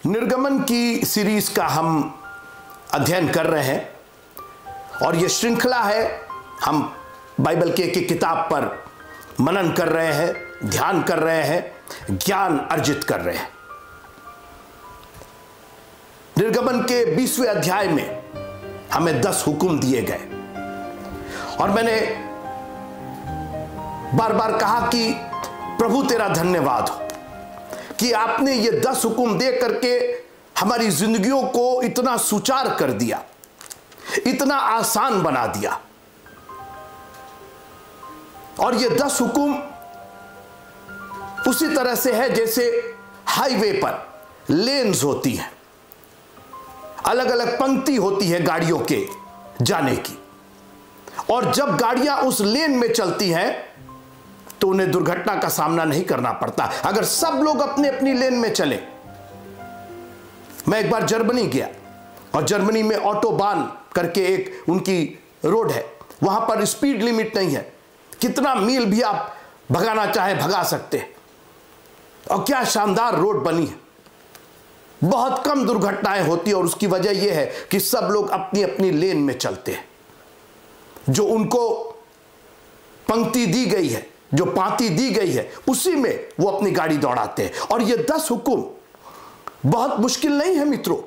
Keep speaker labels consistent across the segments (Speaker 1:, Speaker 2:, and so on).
Speaker 1: निर्गमन की सीरीज का हम अध्ययन कर रहे हैं और ये श्रृंखला है। हम बाइबल के एक किताब पर मनन कर रहे हैं, ध्यान कर रहे हैं, ज्ञान अर्जित कर रहे हैं। निर्गमन के 20वें अध्याय में हमें 10 हुक्म दिए गए और मैंने बार बार कहा कि प्रभु तेरा धन्यवाद हो कि आपने ये 10 हुक्म दे करके हमारी जिंदगियों को इतना सुचार कर दिया, इतना आसान बना दिया। और ये 10 हुक्म उसी तरह से है जैसे हाईवे पर लेन्स होती हैं, अलग अलग पंक्ति होती है गाड़ियों के जाने की, और जब गाड़ियां उस लेन में चलती हैं तो उन्हें दुर्घटना का सामना नहीं करना पड़ता अगर सब लोग अपने अपनी लेन में चले। मैं एक बार जर्मनी गया और जर्मनी में ऑटोबान करके एक उनकी रोड है, वहां पर स्पीड लिमिट नहीं है, कितना मील भी आप भगाना चाहे भगा सकते हैं। और क्या शानदार रोड बनी है, बहुत कम दुर्घटनाएं होती है और उसकी वजह यह है कि सब लोग अपनी अपनी लेन में चलते हैं। जो उनको पंक्ति दी गई है, जो पाती दी गई है, उसी में वो अपनी गाड़ी दौड़ाते हैं। और ये 10 हुक्म बहुत मुश्किल नहीं है मित्रों,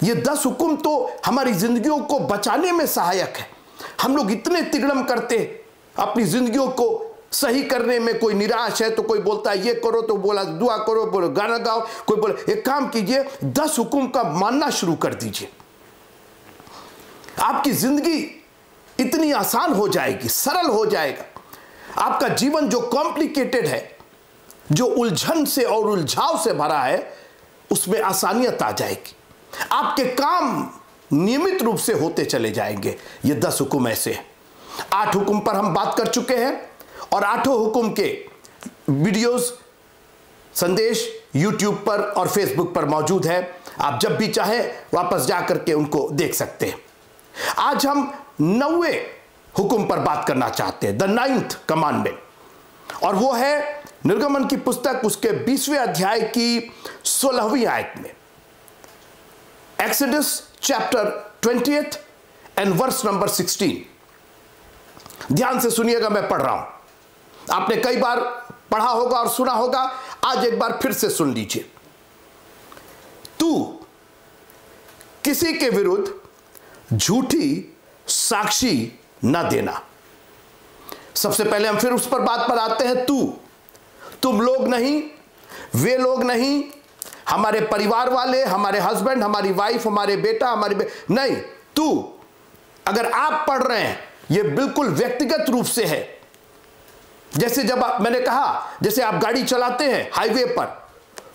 Speaker 1: ये 10 हुक्म तो हमारी जिंदगियों को बचाने में सहायक है। हम लोग इतने तिगड़म करते हैं अपनी जिंदगियों को सही करने में। कोई निराश है तो कोई बोलता है ये करो, तो बोला दुआ करो, बोलो गाना गाओ, कोई बोले एक काम कीजिए 10 हुक्म का मानना शुरू कर दीजिए, आपकी जिंदगी इतनी आसान हो जाएगी, सरल हो जाएगा। आपका जीवन जो कॉम्प्लिकेटेड है, जो उलझन से और उलझाव से भरा है, उसमें आसानियत आ जाएगी। आपके काम नियमित रूप से होते चले जाएंगे। ये 10 हुक्म ऐसे हैं। 8 हुक्म पर हम बात कर चुके हैं और 8 हुक्म के वीडियोस, संदेश YouTube पर और Facebook पर मौजूद है। आप जब भी चाहें वापस जाकर के उनको देख सकते हैं। आज हम 9वें हुक्म पर बात करना चाहते हैं, द 9th कमांडमेंट, और वो है निर्गमन की पुस्तक उसके 20वें अध्याय की 16वीं आयत में। Exodus chapter 20 and verse number 16। ध्यान से सुनिएगा, मैं पढ़ रहा हूं। आपने कई बार पढ़ा होगा और सुना होगा, आज एक बार फिर से सुन लीजिए। तू किसी के विरुद्ध झूठी साक्षी न देना। सबसे पहले हम फिर उस पर बात पर आते हैं। तुम लोग नहीं, वे लोग नहीं, हमारे परिवार वाले, हमारे हस्बैंड, हमारी वाइफ, हमारे बेटा, नहीं, तू। अगर आप पढ़ रहे हैं, यह बिल्कुल व्यक्तिगत रूप से है। जैसे जब मैंने कहा, जैसे आप गाड़ी चलाते हैं हाईवे पर,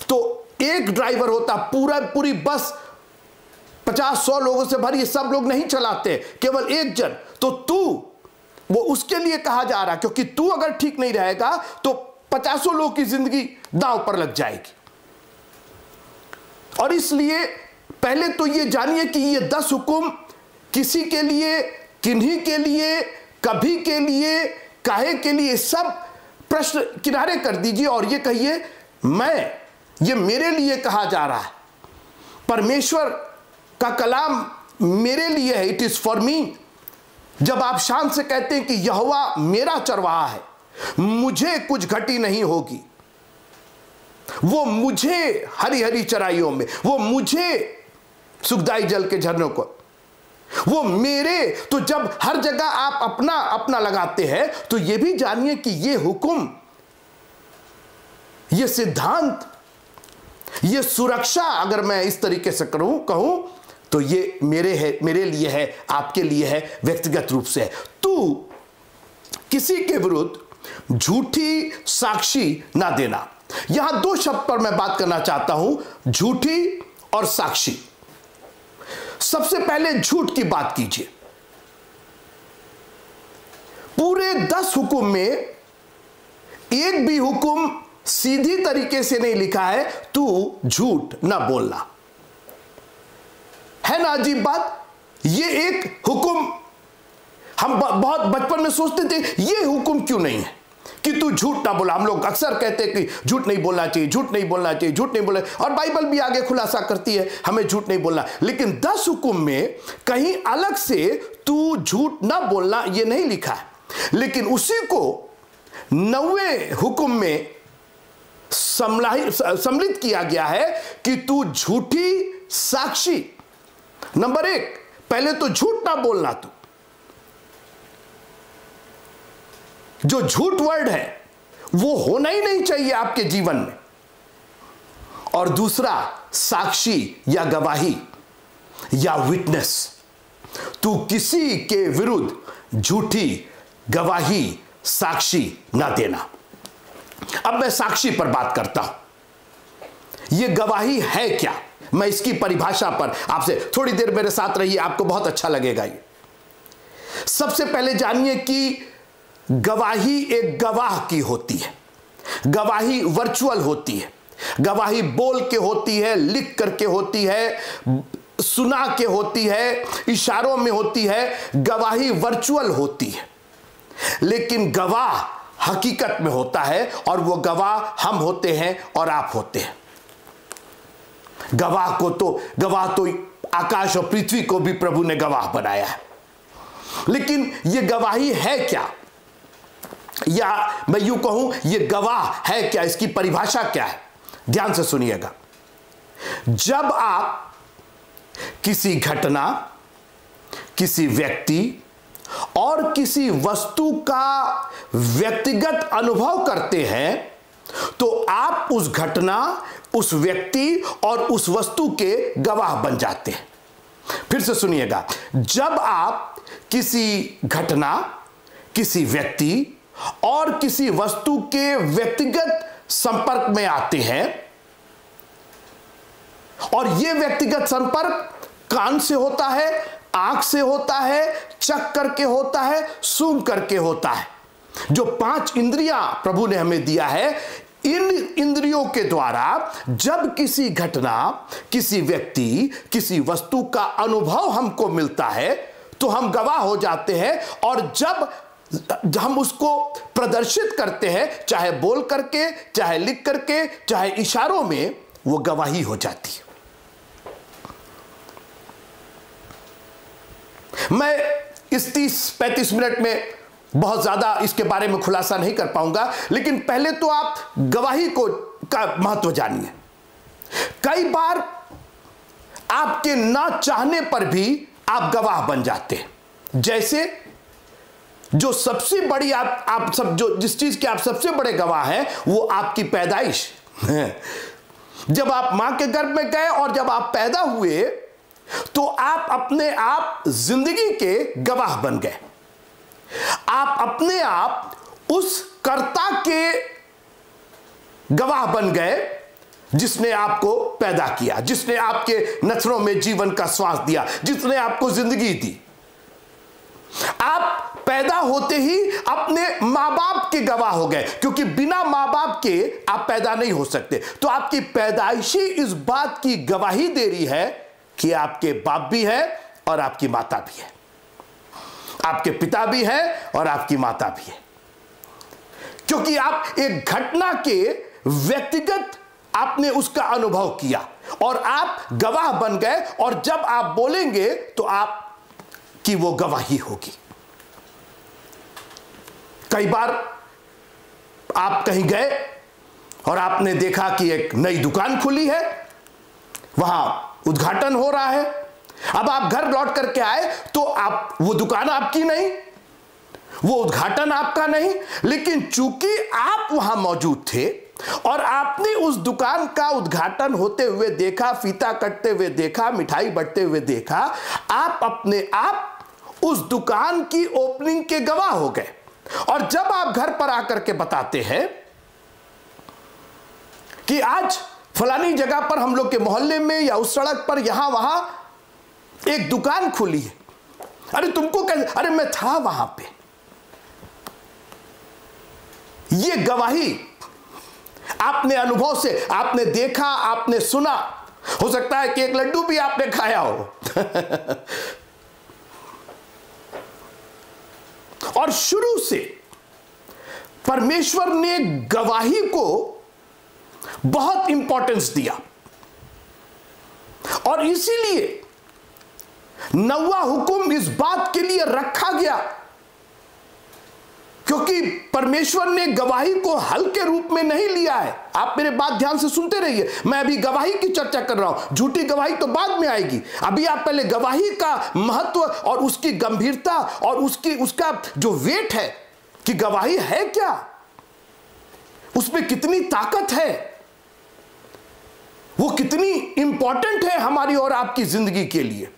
Speaker 1: तो एक ड्राइवर होता, पूरी बस 50-100 लोगों से भरी, सब लोग नहीं चलाते, केवल एक जन। तो तू, वो उसके लिए कहा जा रहा, क्योंकि तू अगर ठीक नहीं रहेगा तो 50 लोगों की जिंदगी दांव पर लग जाएगी। और इसलिए पहले तो ये जानिए कि ये 10 हुक्म किसी के लिए, किन्हीं के लिए, कभी के लिए, काहे के लिए, सब प्रश्न किनारे कर दीजिए और ये कहिए, ये मेरे लिए कहा जा रहा है। परमेश्वर का कलाम मेरे लिए है, इट इज फॉर मी। जब आप शान से कहते हैं कि यहोवा मेरा चरवाहा है, मुझे कुछ घटी नहीं होगी, वो मुझे हरी हरी चराइयों में, वो मुझे सुखदाई जल के झरनों को, वो मेरे। तो जब हर जगह आप अपना अपना लगाते हैं, तो ये भी जानिए कि ये हुक्म, ये सिद्धांत, ये सुरक्षा, अगर मैं इस तरीके से कहूं तो ये मेरे लिए है, आपके लिए है, व्यक्तिगत रूप से है। तू किसी के विरुद्ध झूठी साक्षी ना देना। यहां 2 शब्द पर मैं बात करना चाहता हूं, झूठी और साक्षी। सबसे पहले झूठ की बात कीजिए। पूरे 10 हुक्म में एक भी हुक्म सीधी तरीके से नहीं लिखा है, तू झूठ ना बोलना। है ना अजीब बात? ये एक हुक्म हम बहुत बचपन में सोचते थे, ये हुक्म क्यों नहीं है? कि तू झूठ ना बोला। हम लोग अक्सर कहते हैं कि झूठ नहीं बोलना चाहिए, झूठ नहीं बोलना चाहिए, झूठ नहीं बोलना, और बाइबल भी आगे खुलासा करती है हमें झूठ नहीं बोलना। लेकिन 10 हुक्म में कहीं अलग से तू झूठ ना बोलना यह नहीं लिखा है, लेकिन उसी को 9वें हुक्म में सम्मिलित किया गया है कि तू झूठी साक्षी। नंबर 1, पहले तो झूठ ना बोलना। तू जो झूठ वर्ड है वो होना ही नहीं चाहिए आपके जीवन में। और दूसरा, साक्षी या गवाही या विटनेस। तू किसी के विरुद्ध झूठी गवाही, साक्षी ना देना। अब मैं साक्षी पर बात करता हूं। यह गवाही है क्या, मैं इसकी परिभाषा पर आपसे थोड़ी देर मेरे साथ रहिए, आपको बहुत अच्छा लगेगा। ये सबसे पहले जानिए कि गवाही एक गवाह की होती है। गवाही वर्चुअल होती है। गवाही बोल के होती है, लिख करके होती है, सुना के होती है, इशारों में होती है। गवाही वर्चुअल होती है, लेकिन गवाह हकीकत में होता है, और वो गवाह हम होते हैं और आप होते हैं। गवाह तो आकाश और पृथ्वी को भी प्रभु ने गवाह बनाया है। लेकिन ये गवाही है क्या, या मैं यूं कहूं ये गवाह है क्या, इसकी परिभाषा क्या है? ध्यान से सुनिएगा। जब आप किसी घटना, किसी व्यक्ति और किसी वस्तु का व्यक्तिगत अनुभव करते हैं, तो आप उस घटना, उस व्यक्ति और उस वस्तु के गवाह बन जाते हैं। फिर से सुनिएगा। जब आप किसी घटना, किसी व्यक्ति और किसी वस्तु के व्यक्तिगत संपर्क में आते हैं, और यह व्यक्तिगत संपर्क कान से होता है, आंख से होता है, चख करके होता है, सूंघ करके होता है। जो 5 इंद्रियां प्रभु ने हमें दिया है, इन इंद्रियों के द्वारा जब किसी घटना, किसी व्यक्ति, किसी वस्तु का अनुभव हमको मिलता है, तो हम गवाह हो जाते हैं। और जब हम उसको प्रदर्शित करते हैं, चाहे बोल करके, चाहे लिख करके, चाहे इशारों में, वो गवाही हो जाती है। मैं इस 30-35 मिनट में बहुत ज्यादा इसके बारे में खुलासा नहीं कर पाऊंगा, लेकिन पहले तो आप गवाही का महत्व जानिए। कई बार आपके ना चाहने पर भी आप गवाह बन जाते हैं। जैसे जो सबसे बड़ी आप सब जो जिस चीज के आप सबसे बड़े गवाह हैं, वो आपकी पैदाइश। जब आप मां के गर्भ में गए और जब आप पैदा हुए, तो आप अपने आप जिंदगी के गवाह बन गए। आप अपने आप उस कर्ता के गवाह बन गए जिसने आपको पैदा किया, जिसने आपके नथनों में जीवन का श्वास दिया, जिसने आपको जिंदगी दी। आप पैदा होते ही अपने मां बाप के गवाह हो गए, क्योंकि बिना मां बाप के आप पैदा नहीं हो सकते। तो आपकी पैदाइशी इस बात की गवाही दे रही है कि आपके बाप भी है और आपकी माता भी है, आपके पिता भी है और आपकी माता भी है। क्योंकि आप एक घटना के व्यक्तिगत आपने उसका अनुभव किया और आप गवाह बन गए, और जब आप बोलेंगे तो आप की वो गवाही होगी। कई बार आप कहीं गए और आपने देखा कि एक नई दुकान खुली है, वहां उद्घाटन हो रहा है। अब आप घर लौट करके आए तो आप, वो दुकान आपकी नहीं, वो उद्घाटन आपका नहीं, लेकिन चूंकि आप वहां मौजूद थे और आपने उस दुकान का उद्घाटन होते हुए देखा, फीता कटते हुए देखा, मिठाई बंटते हुए देखा, आप अपने आप उस दुकान की ओपनिंग के गवाह हो गए। और जब आप घर पर आकर के बताते हैं कि आज फलानी जगह पर हम लोग के मोहल्ले में या उस सड़क पर यहां वहां एक दुकान खुली है, अरे तुमको कैसे, अरे मैं था वहां पे। ये गवाही आपने अनुभव से, आपने देखा, आपने सुना, हो सकता है कि एक लड्डू भी आपने खाया हो। और शुरू से परमेश्वर ने गवाही को बहुत इंपॉर्टेंस दिया और इसीलिए 9वां हुक्म इस बात के लिए रखा गया क्योंकि परमेश्वर ने गवाही को हल्के रूप में नहीं लिया है। आप मेरे बात ध्यान से सुनते रहिए, मैं अभी गवाही की चर्चा कर रहा हूं, झूठी गवाही तो बाद में आएगी। अभी आप पहले गवाही का महत्व और उसकी गंभीरता और उसका जो वेट है कि गवाही है क्या, उसमें कितनी ताकत है, वो कितनी इंपॉर्टेंट है हमारी और आपकी जिंदगी के लिए।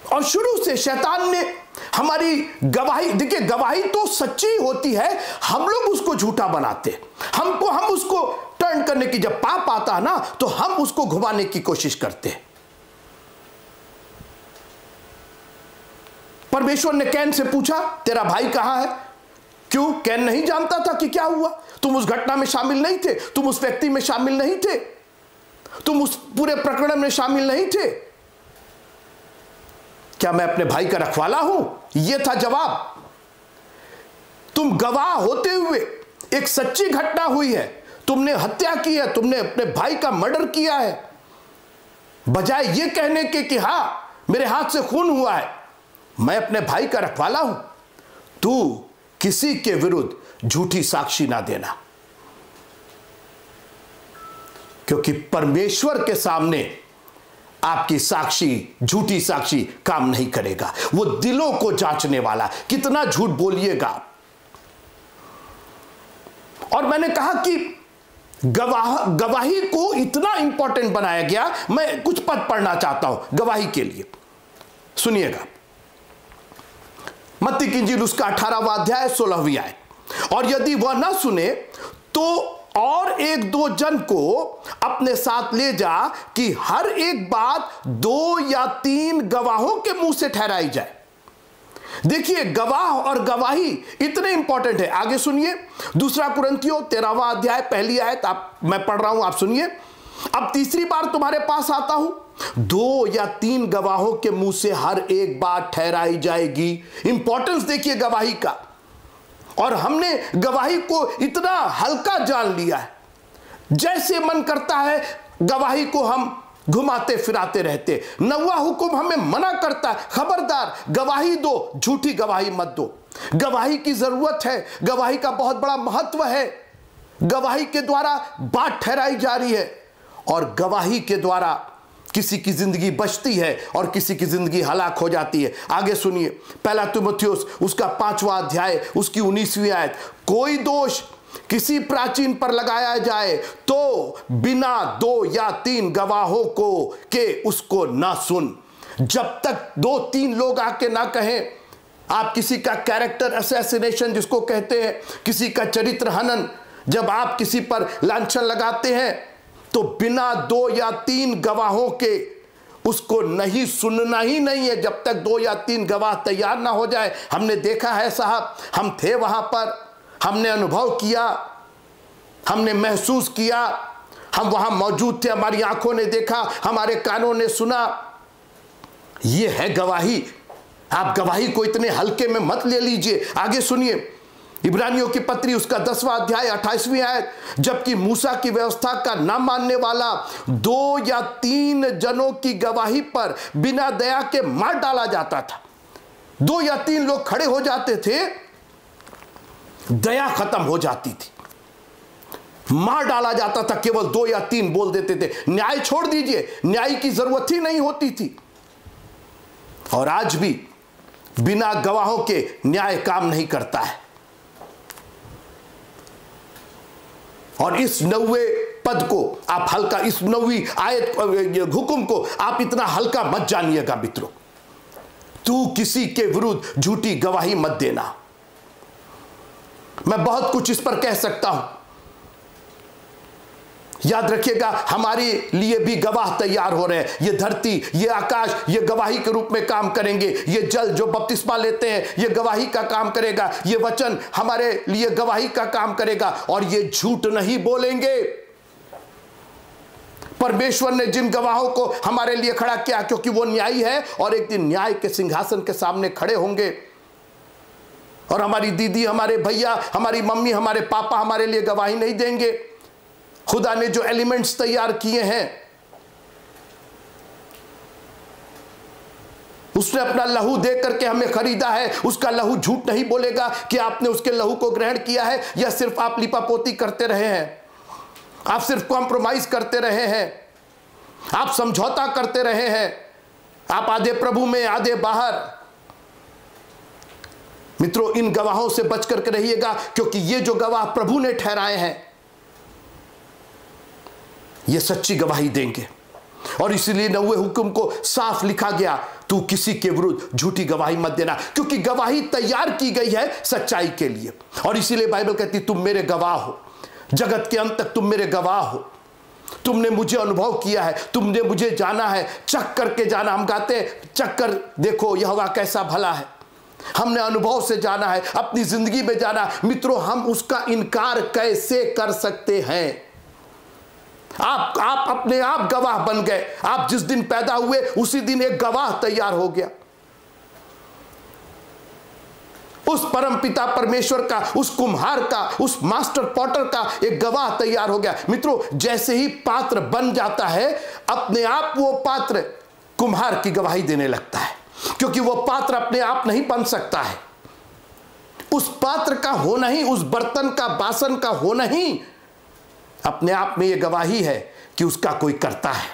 Speaker 1: और शुरू से शैतान ने हमारी गवाही, देखिए गवाही तो सच्ची होती है, हम लोग उसको झूठा बनाते, हम उसको टर्न करने की, जब पाप आता है ना तो हम उसको घुमाने की कोशिश करते हैं। परमेश्वर ने कैन से पूछा तेरा भाई कहां है? क्यों? कैन नहीं जानता था कि क्या हुआ। तुम उस घटना में शामिल नहीं थे, तुम उस व्यक्ति में शामिल नहीं थे, तुम उस पूरे प्रकरण में शामिल नहीं थे। क्या मैं अपने भाई का रखवाला हूं? यह था जवाब। तुम गवाह होते हुए, एक सच्ची घटना हुई है, तुमने हत्या की है, तुमने अपने भाई का मर्डर किया है, बजाय यह कहने के कि हां मेरे हाथ से खून हुआ है, मैं अपने भाई का रखवाला हूं, तू किसी के विरुद्ध झूठी साक्षी ना देना, क्योंकि परमेश्वर के सामने आपकी साक्षी, झूठी साक्षी काम नहीं करेगा। वो दिलों को जांचने वाला, कितना झूठ बोलिएगा। और मैंने कहा कि गवाही को इतना इंपॉर्टेंट बनाया गया। मैं कुछ पद पढ़ना चाहता हूं गवाही के लिए, सुनिएगा। मत्ती की इंजील उसका 18वां अध्याय 16वीं आयत। और यदि वह ना सुने तो और 1-2 जन को अपने साथ ले जा कि हर एक बात 2 या 3 गवाहों के मुंह से ठहराई जाए। देखिए गवाह और गवाही इतने इंपॉर्टेंट है। आगे सुनिए, 2 कुरिन्थियों 13वां अध्याय 1 आयत, मैं पढ़ रहा हूं, आप सुनिए। अब तीसरी बार तुम्हारे पास आता हूं, 2 या 3 गवाहों के मुंह से हर एक बात ठहराई जाएगी। इंपॉर्टेंस देखिए गवाही का। और हमने गवाही को इतना हल्का जान लिया है, जैसे मन करता है गवाही को हम घुमाते फिराते रहते। 9वां हुक्म हमें मना करता है, खबरदार गवाही दो, झूठी गवाही मत दो। गवाही की जरूरत है, गवाही का बहुत बड़ा महत्व है। गवाही के द्वारा बात ठहराई जा रही है और गवाही के द्वारा किसी की जिंदगी बचती है और किसी की जिंदगी हलाक हो जाती है। आगे सुनिए, 1 तीमुथियुस उसका 5वां अध्याय उसकी 19वीं आयत। कोई दोष किसी प्राचीन पर लगाया जाए तो बिना 2 या 3 गवाहों को के उसको ना सुन। जब तक 2-3 लोग आके ना कहें, आप किसी का कैरेक्टर असैसिनेशन जिसको कहते हैं, किसी का चरित्र हनन, जब आप किसी पर लांछन लगाते हैं तो बिना 2 या 3 गवाहों के उसको नहीं सुनना ही नहीं है, जब तक 2 या 3 गवाह तैयार ना हो जाए। हमने देखा है साहब, हम थे वहां पर, हमने अनुभव किया, हमने महसूस किया, हम वहां मौजूद थे, हमारी आंखों ने देखा, हमारे कानों ने सुना। यह है गवाही। आप गवाही को इतने हल्के में मत ले लीजिए। आगे सुनिए, इब्रानियों की पत्री उसका 10वां अध्याय 28वीं आयत। जबकि मूसा की व्यवस्था का ना मानने वाला 2 या 3 जनों की गवाही पर बिना दया के मार डाला जाता था। 2 या 3 लोग खड़े हो जाते थे, दया खत्म हो जाती थी, मार डाला जाता था। केवल 2 या 3 बोल देते थे, न्याय छोड़ दीजिए, न्याय की जरूरत ही नहीं होती थी। और आज भी बिना गवाहों के न्याय काम नहीं करता है। और इस 9वें पद को आप हल्का, इस 9वीं आयत हुक्म को आप इतना हल्का मत जानिएगा मित्रों। तू किसी के विरुद्ध झूठी गवाही मत देना। मैं बहुत कुछ इस पर कह सकता हूं। याद रखिएगा, हमारे लिए भी गवाह तैयार हो रहे हैं। ये धरती, ये आकाश, ये गवाही के रूप में काम करेंगे। ये जल जो बपतिस्मा लेते हैं, ये गवाही का काम करेगा। ये वचन हमारे लिए गवाही का काम करेगा और ये झूठ नहीं बोलेंगे। परमेश्वर ने जिन गवाहों को हमारे लिए खड़ा किया, क्योंकि वो न्यायी है और एक दिन न्याय के सिंहासन के सामने खड़े होंगे, और हमारी दीदी, हमारे भैया, हमारी मम्मी, हमारे पापा हमारे लिए गवाही नहीं देंगे? खुदा ने जो एलिमेंट्स तैयार किए हैं, उसने अपना लहू दे करके हमें खरीदा है, उसका लहू झूठ नहीं बोलेगा कि आपने उसके लहू को ग्रहण किया है, या सिर्फ आप लिपापोती करते रहे हैं, आप सिर्फ कॉम्प्रोमाइज करते रहे हैं, आप समझौता करते रहे हैं, आप आधे प्रभु में आधे बाहर। मित्रों, इन गवाहों से बच करके रहिएगा, क्योंकि ये जो गवाह प्रभु ने ठहराए हैं, ये सच्ची गवाही देंगे। और इसलिए 90वें हुक्म को साफ लिखा गया, तू किसी के विरुद्ध झूठी गवाही मत देना, क्योंकि गवाही तैयार की गई है सच्चाई के लिए। और इसीलिए बाइबल कहती तुम मेरे गवाह हो, जगत के अंत तक तुम मेरे गवाह हो। तुमने मुझे अनुभव किया है, तुमने मुझे जाना है, चख करके जाना। हम गाते हैं, चख कर देखो यहोवा कैसा भला है। हमने अनुभव से जाना है, अपनी जिंदगी में जाना। मित्रों, हम उसका इनकार कैसे कर सकते हैं? आप अपने आप गवाह बन गए। आप जिस दिन पैदा हुए उसी दिन एक गवाह तैयार हो गया। उस परम पिता परमेश्वर का, उस कुम्हार का, उस मास्टर पॉटर का एक गवाह तैयार हो गया। मित्रों, जैसे ही पात्र बन जाता है, अपने आप वो पात्र कुम्हार की गवाही देने लगता है, क्योंकि वो पात्र अपने आप नहीं बन सकता है। उस पात्र का होना ही, उस बर्तन का, बासन का होना ही अपने आप में ये गवाही है कि उसका कोई करता है,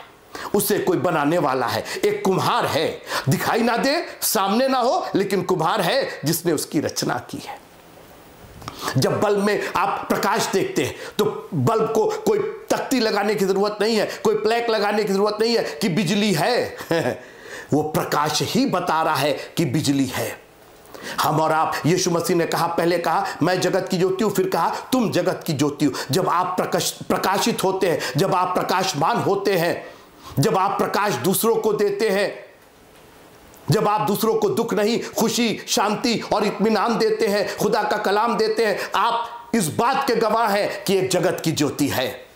Speaker 1: उसे कोई बनाने वाला है, एक कुम्हार है। दिखाई ना दे, सामने ना हो, लेकिन कुम्हार है जिसने उसकी रचना की है। जब बल्ब में आप प्रकाश देखते हैं तो बल्ब को कोई तख्ती लगाने की जरूरत नहीं है, कोई प्लेक लगाने की जरूरत नहीं है कि बिजली है वो प्रकाश ही बता रहा है कि बिजली है। हम और आप, यीशु मसीह ने कहा, पहले कहा मैं जगत की ज्योति हूं, फिर कहा तुम जगत की ज्योति हो। जब आप प्रकाशित होते हैं, जब आप प्रकाशमान होते हैं, जब आप प्रकाश दूसरों को देते हैं, जब आप दूसरों को दुख नहीं, खुशी, शांति और इत्मीनान देते हैं, खुदा का कलाम देते हैं, आप इस बात के गवाह हैं कि एक जगत की ज्योति है।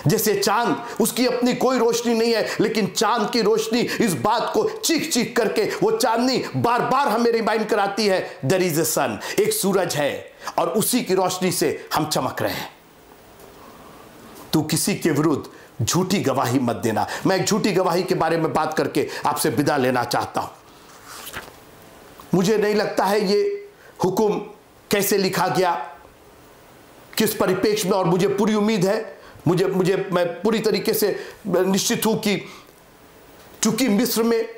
Speaker 1: जैसे चांद, उसकी अपनी कोई रोशनी नहीं है, लेकिन चांद की रोशनी इस बात को चीख चीख करके, वो चांदनी बार बार हमें रिमाइंड कराती है देयर इज अ सन, एक सूरज है और उसी की रोशनी से हम चमक रहे हैं। तू किसी के विरुद्ध झूठी गवाही मत देना। मैं एक झूठी गवाही के बारे में बात करके आपसे विदा लेना चाहता हूं। मुझे नहीं लगता है ये हुक्म कैसे लिखा गया, किस परिप्रेक्ष्य में, और मुझे पूरी उम्मीद है, मैं पूरी तरीके से निश्चित हूं कि चूंकि मिस्र में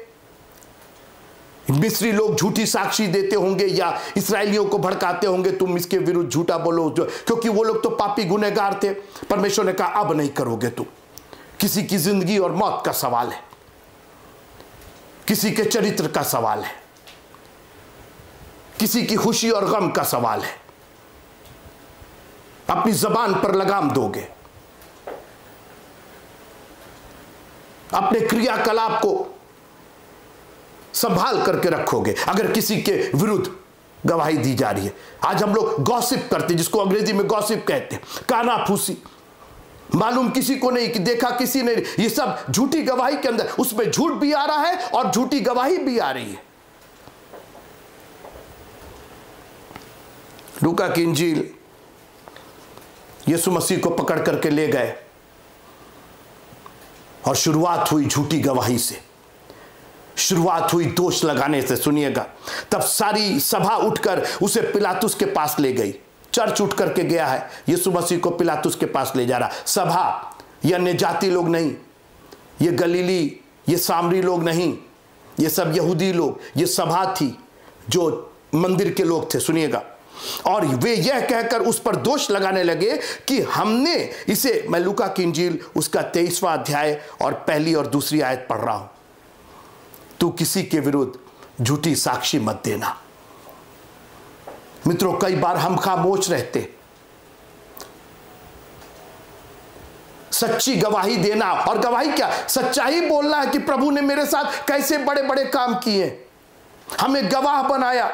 Speaker 1: मिस्री लोग झूठी साक्षी देते होंगे या इस्राएलियों को भड़काते होंगे, तुम इसके विरुद्ध झूठा बोलो, क्योंकि वो लोग तो पापी गुनहगार थे। परमेश्वर ने कहा अब नहीं करोगे तुम। किसी की जिंदगी और मौत का सवाल है, किसी के चरित्र का सवाल है, किसी की खुशी और गम का सवाल है। अपनी जबान पर लगाम दोगे, अपने क्रियाकलाप को संभाल करके रखोगे अगर किसी के विरुद्ध गवाही दी जा रही है। आज हम लोग गॉसिप करते, जिसको अंग्रेजी में गॉसिप कहते हैं, कानाफूसी। मालूम किसी को नहीं कि देखा किसी ने, ये सब झूठी गवाही के अंदर, उसमें झूठ भी आ रहा है और झूठी गवाही भी आ रही है। लूका की इंजील यीशु मसीह को पकड़ करके ले गए और शुरुआत हुई झूठी गवाही से, शुरुआत हुई दोष लगाने से। सुनिएगा, तब सारी सभा उठकर उसे पिलातुस के पास ले गई। चर्च उठ करके गया है, यीशु मसीह को पिलातुस के पास ले जा रहा। सभा, ये अन्य जाति लोग नहीं, ये गलीली, ये सामरी लोग नहीं, ये सब यहूदी लोग, ये सभा थी जो मंदिर के लोग थे। सुनिएगा, और वे यह कहकर उस पर दोष लगाने लगे कि हमने इसे, मैं लूका की इंजील उसका 23वां अध्याय और पहली और दूसरी आयत पढ़ रहा हूं, तू किसी के विरुद्ध झूठी साक्षी मत देना। मित्रों, कई बार हम खामोश रहते। सच्ची गवाही देना, और गवाही क्या, सच्चाई बोलना है कि प्रभु ने मेरे साथ कैसे बड़े बड़े काम किए, हमें गवाह बनाया।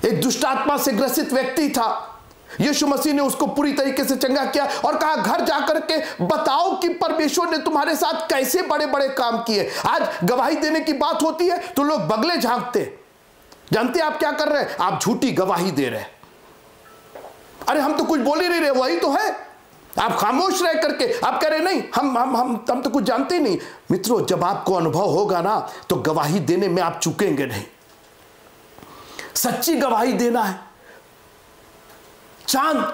Speaker 1: एक दुष्ट आत्मा से ग्रसित व्यक्ति था, यीशु मसीह ने उसको पूरी तरीके से चंगा किया और कहा घर जाकर के बताओ कि परमेश्वर ने तुम्हारे साथ कैसे बड़े बड़े काम किए। आज गवाही देने की बात होती है तो लोग बगले झांकते, जानते आप क्या कर रहे हैं? आप झूठी गवाही दे रहे हैं। अरे हम तो कुछ बोल ही नहीं रहे, वही तो है। आप खामोश रह करके आप कह रहे नहीं, हम तो कुछ जानते ही नहीं। मित्रों, जब आपको अनुभव होगा ना तो गवाही देने में आप चूकेंगे नहीं। सच्ची गवाही देना है। चांद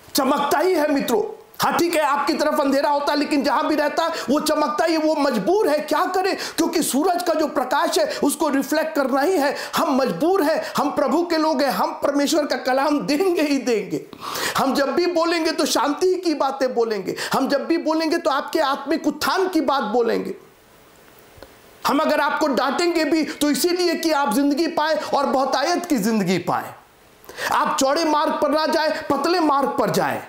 Speaker 1: चमकता ही है मित्रों। हाँ ठीक है, आपकी तरफ अंधेरा होता है, लेकिन जहां भी रहता है वो चमकता ही है। वो मजबूर है, क्या करे, क्योंकि सूरज का जो प्रकाश है उसको रिफ्लेक्ट करना ही है। हम मजबूर हैं, हम प्रभु के लोग हैं, हम परमेश्वर का कलाम देंगे ही देंगे। हम जब भी बोलेंगे तो शांति की बातें बोलेंगे। हम जब भी बोलेंगे तो आपके आत्मिक उत्थान की बात बोलेंगे। हम अगर आपको डांटेंगे भी तो इसीलिए कि आप जिंदगी पाए और बहुतायत की जिंदगी पाए। आप चौड़े मार्ग पर ना जाए, पतले मार्ग पर जाए।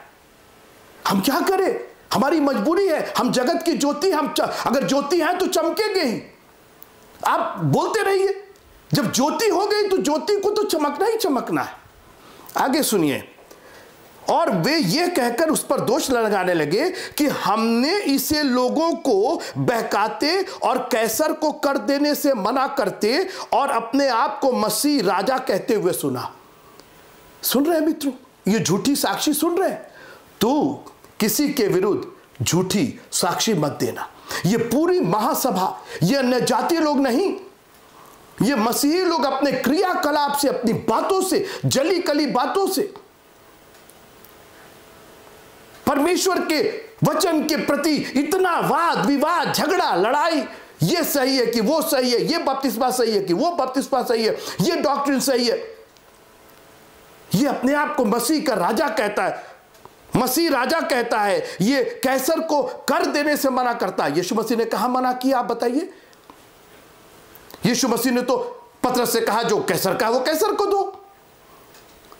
Speaker 1: हम क्या करें, हमारी मजबूरी है। हम जगत की ज्योति, अगर ज्योति है तो चमकेंगे ही। आप बोलते रहिए, जब ज्योति हो गई तो ज्योति को तो चमकना ही चमकना है। आगे सुनिए। और वे ये कहकर उस पर दोष लगाने लगे कि हमने इसे लोगों को बहकाते और कैसर को कर देने से मना करते और अपने आप को मसीह राजा कहते हुए सुना। सुन रहे हैं मित्रों, ये झूठी साक्षी सुन रहे हैं। तो किसी के विरुद्ध झूठी साक्षी मत देना। ये पूरी महासभा, ये अन्य जातीय लोग नहीं, ये मसीही लोग अपने क्रियाकलाप से, अपनी बातों से, जली कली बातों से परमेश्वर के वचन के प्रति इतना वाद विवाद, झगड़ा, लड़ाई, ये सही है कि वो सही है, ये बपतिस्मा सही है कि वो बपतिस्मा सही है, ये डॉक्ट्रिन सही है। ये अपने आप को मसीह का राजा कहता है, मसीह राजा कहता है। ये कैसर को कर देने से मना करता है। यीशु मसीह ने कहा मना किया, आप बताइए। यीशु मसीह ने तो पतरस से कहा जो कैसर का है वो कैसर को दो।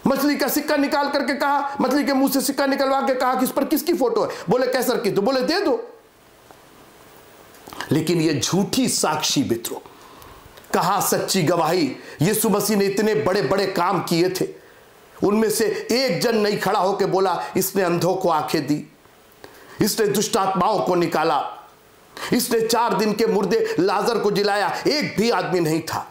Speaker 1: मछली का सिक्का निकाल करके कहा, मछली के मुंह से सिक्का निकलवा के कहा कि इस पर किसकी फोटो है? बोले कैसर की। तो बोले दे दो। लेकिन ये झूठी साक्षी मित्रों, कहा सच्ची गवाही। यीशु मसीह ने इतने बड़े बड़े काम किए थे, उनमें से एक जन नहीं खड़ा होकर बोला इसने अंधों को आंखें दी, इसने दुष्ट आत्माओं को निकाला, इसने 4 दिन के मुर्दे लाजर को जिलाया। एक भी आदमी नहीं था।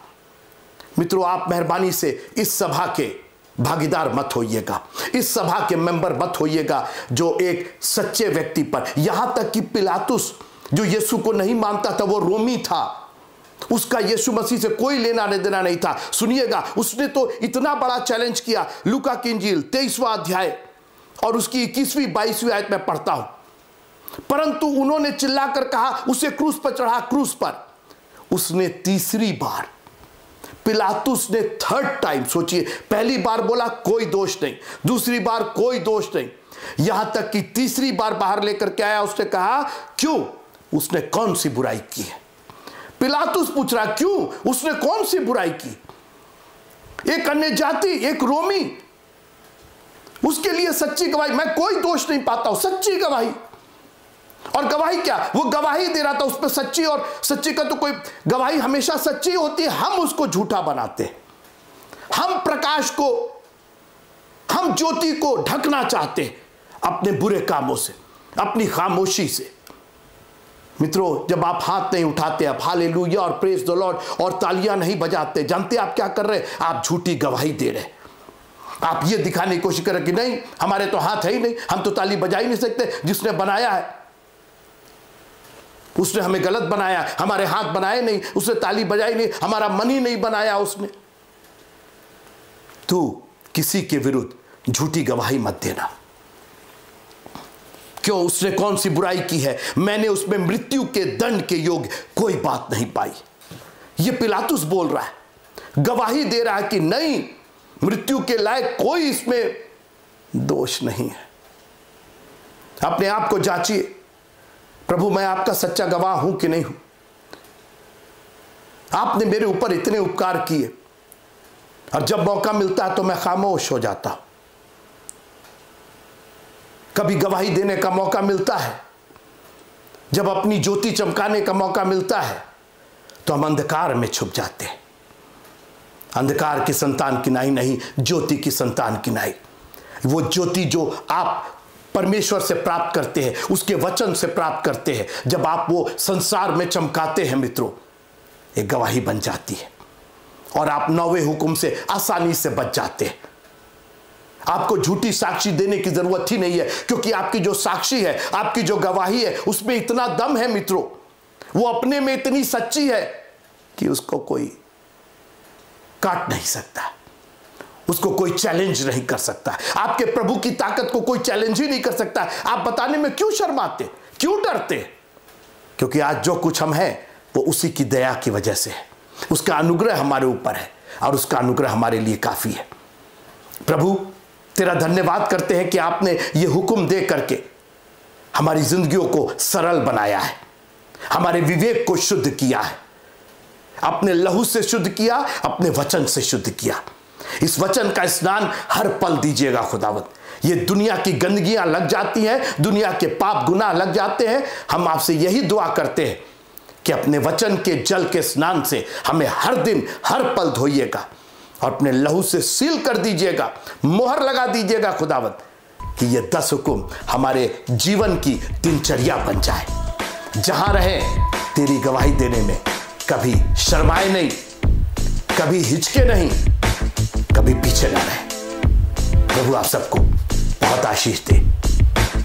Speaker 1: मित्रों, आप मेहरबानी से इस सभा के भागीदार मत होइएगा, इस सभा के मेंबर मत होइएगा जो एक सच्चे व्यक्ति पर, यहां तक कि पिलातुस जो यीशु को नहीं मानता था, वो रोमी था, उसका यीशु मसीह से कोई लेना देना नहीं था। सुनिएगा, उसने तो इतना बड़ा चैलेंज किया। लूका की इंजील 23वां अध्याय और उसकी 21वीं 22वीं आयत में पढ़ता हूं, परंतु उन्होंने चिल्लाकर कहा उसे क्रूस पर चढ़ा, क्रूस पर। उसने तीसरी बार, पिलातुस ने 3rd टाइम, सोचिए, पहली बार बोला कोई दोष नहीं, दूसरी बार कोई दोष नहीं, यहां तक कि तीसरी बार बाहर लेकर के आया। उसने कहा क्यों, उसने कौन सी बुराई की है? पिलातुस पूछ रहा क्यों, उसने कौन सी बुराई की? एक अन्य जाति, एक रोमी, उसके लिए सच्ची गवाही, मैं कोई दोष नहीं पाता हूं, सच्ची गवाही। और गवाही क्या, वो गवाही दे रहा था, उस पर सच्ची, और सच्ची का तो कोई गवाही हमेशा सच्ची होती है, हम उसको झूठा बनाते हैं। हम प्रकाश को, हम ज्योति को ढकना चाहते हैं अपने बुरे कामों से, अपनी खामोशी से। मित्रों, जब आप हाथ नहीं उठाते, आप हालेलुया और प्रेज द लॉर्ड और तालियां नहीं बजाते, जानते आप क्या कर रहे हैं? आप झूठी गवाही दे रहे हैं। आप ये दिखाने की कोशिश कर रहे कि नहीं, हमारे तो हाथ है ही नहीं, हम तो ताली बजा ही नहीं सकते। जिसने बनाया है उसने हमें गलत बनाया, हमारे हाथ बनाए नहीं, उसने ताली बजाई नहीं, हमारा मन ही नहीं बनाया उसने। तू किसी के विरुद्ध झूठी गवाही मत देना। क्यों, उसने कौन सी बुराई की है? मैंने उसमें मृत्यु के दंड के योग्य कोई बात नहीं पाई। यह पिलातुस बोल रहा है, गवाही दे रहा है कि नहीं, मृत्यु के लायक कोई इसमें दोष नहीं है। अपने आप को जांचिए, प्रभु मैं आपका सच्चा गवाह हूं कि नहीं हूं? आपने मेरे ऊपर इतने उपकार किए और जब मौका मिलता है तो मैं खामोश हो जाता हूं। कभी गवाही देने का मौका मिलता है, जब अपनी ज्योति चमकाने का मौका मिलता है तो हम अंधकार में छुप जाते हैं। अंधकार की संतान किनाई नहीं, ज्योति की संतान किनाई। वो ज्योति जो आप परमेश्वर से प्राप्त करते हैं, उसके वचन से प्राप्त करते हैं, जब आप वो संसार में चमकाते हैं मित्रों, एक गवाही बन जाती है। और आप 9वें हुक्म से आसानी से बच जाते हैं। आपको झूठी साक्षी देने की जरूरत ही नहीं है, क्योंकि आपकी जो साक्षी है, आपकी जो गवाही है, उसमें इतना दम है मित्रों, वो अपने में इतनी सच्ची है कि उसको कोई काट नहीं सकता, उसको कोई चैलेंज नहीं कर सकता। आपके प्रभु की ताकत को कोई चैलेंज ही नहीं कर सकता। आप बताने में क्यों शर्माते, क्यों डरते? क्योंकि आज जो कुछ हम हैं वो उसी की दया की वजह से है, उसका अनुग्रह हमारे ऊपर है और उसका अनुग्रह हमारे लिए काफी है। प्रभु तेरा धन्यवाद करते हैं कि आपने ये हुक्म दे करके हमारी जिंदगियों को सरल बनाया है, हमारे विवेक को शुद्ध किया है, अपने लहू से शुद्ध किया, अपने वचन से शुद्ध किया। इस वचन का स्नान हर पल दीजिएगा खुदावंद। ये दुनिया की गंदगियां लग जाती हैं, दुनिया के पाप गुनाह लग जाते हैं। हम आपसे यही दुआ करते हैं कि अपने वचन के जल के स्नान से हमें हर दिन हर पल धोइएगा और अपने लहू से सील कर दीजिएगा, मोहर लगा दीजिएगा खुदावंद, कि ये 10 हुक्म हमारे जीवन की दिनचर्या बन जाए। जहां रहे तेरी गवाही देने में कभी शर्माए नहीं, कभी हिचके नहीं, कभी पीछे ना रहे। प्रभु आप सबको बहुत आशीष दे।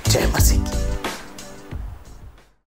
Speaker 1: जय मसीह की।